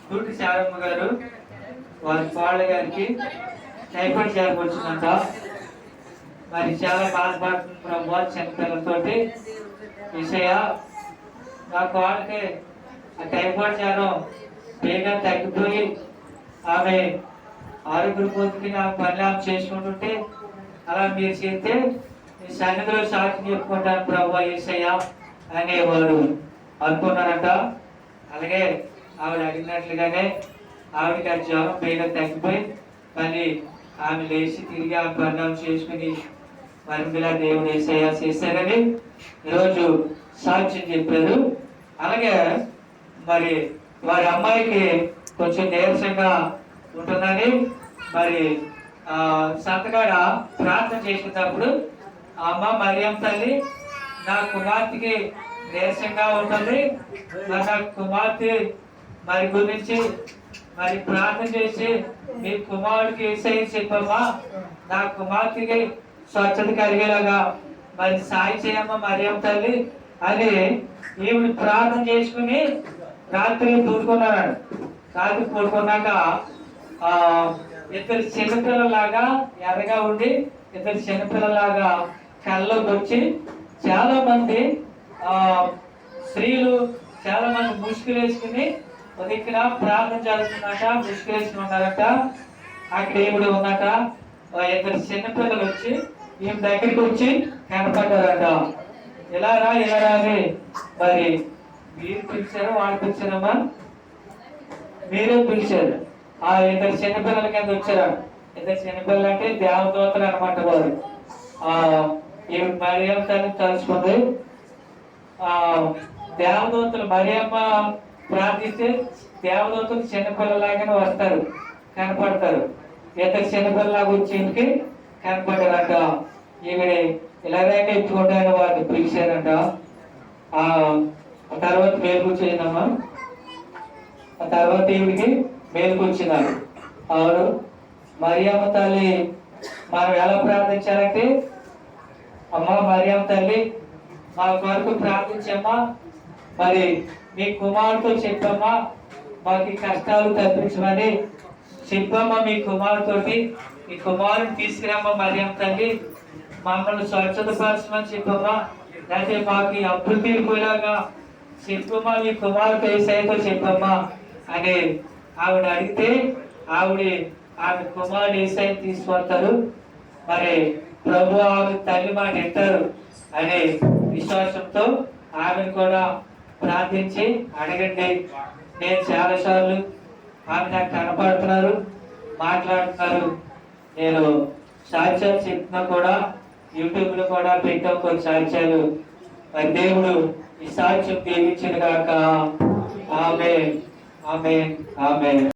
తూటి శారమ్మ గారు వారి కోళ్ళ గారికి టైఫాయిడ్ జ్వరం వచ్చిందంట. మరి చాలా బాధపడుతుంది ప్రభు చిన్నపిల్లలతోటి విషయ నా కోళ్ళకి ఆ టైఫాయిడ్ జ్వరం వేగంగా తగ్గిపోయి ఆమె ఆరుగురు పొద్దుకి నా పని చేసుకుంటుంటే అలా మీరు చేస్తే ఈ సన్నిధిలో సాక్షి చెప్పుకుంటాను ప్రభు ఏసయ్య అనేవాడు అనుకున్నారంట. అలాగే ఆవిడ అడిగినట్లుగానే ఆవిడకి ఆ జ్వరం వేగంగా తగ్గిపోయి మళ్ళీ ఆమె లేచి తిరిగి ఆమె పరిణామం చేసుకుని మరి ఇలా దేవుడు ఏసయ్య చేశారని ఈరోజు సాక్ష్యం చెప్పారు. అలాగే మరి వారి అమ్మాయికి కొంచెం నీరసంగా ఉంటుందని మరి సంతకాడ ప్రార్థన చేసేటప్పుడు అమ్మ మరియమ్మ తల్లి నా కుమార్తెకి నీరసంగా ఉంటుంది, నా కుమార్తె మరి గురించి మరి ప్రార్థన చేసి మీ కుమారుడికి ఏసయ్య చెప్పమ్మా, నా కుమార్తెకి స్వచ్ఛత కలిగేలాగా మరి సాయి చేయమ్మ మరియమ్మ తల్లి అని ఈవిడ ప్రార్థన చేసుకుని రాత్రి పూడుకున్నాడు. రాత్రి పూడుకున్నాక ఇద్దరు చిన్నపిల్లలాగా ఎర్రగా ఉండి ఇద్దరు చిన్నపిల్లలాగా కళ్ళలోకి వచ్చి చాలా మంది స్త్రీలు చాలా మంది ముసుగులు వేసుకుని ఒక ఇక్కడ ప్రార్థన జరుగుతుందట, ముసుగులు వేసుకుని ఉన్నారట. అక్కడ ఈవిడ ఉన్నట. ఇద్దరు చిన్నపిల్లలు వచ్చి ఈమె దగ్గరికి వచ్చి కనపడ్డారట. ఇలా రా అని మరి మీరు పిలిచారు, వాళ్ళు పిలిచారమ్మా? మీరే పిలిచారు. ఆ ఇద్దరు చిన్నపిల్లల కింద వచ్చారు. ఇద్దరు చిన్నపిల్లలు అంటే దేవదూతలు అనమాట. వారు ఈవిడ మరియమ్మ తల్లి తలుచుకుంది. దేవదూతలు మరియమ్మ ప్రార్థిస్తే దేవదూతలు చిన్నపిల్లలాగానే వస్తారు, కనపడతారు. ఇద్దరు చిన్నపిల్లలాగా వచ్చి కనపడ్డారంట. ఈవిడ ఇలాగే ఇచ్చుకుంటాను వారిని పిలిచారంట. ఆ తర్వాత మేలుకొచ్చేదమ్మా. ఆ తర్వాత ఈవిడికి మేలుకొచ్చినారు. అవును, మరియమ్మ తల్లి మనం ఎలా ప్రార్థించాలంటే, అమ్మ మరియమ్మ తల్లి మా కొరకు ప్రార్థించమ్మా, మరి మీ కుమారుతో చెప్పమ్మా, మాకు కష్టాలు తప్పించమని చెప్పమ్మా. మీ కుమారుతోటి మీ కుమారుని తీసుకురమ్మా మరియమ్మ తల్లి, మమ్మల్ని స్వచ్ఛతపరచమని చెప్పమ్మా, లేకపోతే మాకు అప్పులు తీరిపోయేలాగా చెప్పమ్మా, మీ కుమారుతో ఏసయ్యతో చెప్పమ్మా అని ఆవిడ అడిగితే ఆమె కుమారుడు ఏసయ్య తీసుకొస్తారు. మరి ప్రభు ఆమె తల్లి మాట వింటారు అనే విశ్వాసంతో ఆమెను కూడా ప్రార్థించి అడగండి. నేను చాలాసార్లు ఆమె నాకు కనపడుతున్నారు, మాట్లాడుతున్నారు. నేను సాక్ష్యాలు చెప్తున్నా కూడా యూట్యూబ్లో కూడా పెట్టాం కొన్ని సాక్ష్యాలు. మరి దేవుడు ఈ సాక్ష్యం దీవించిన కాక ఆమె ఆమె ఆమె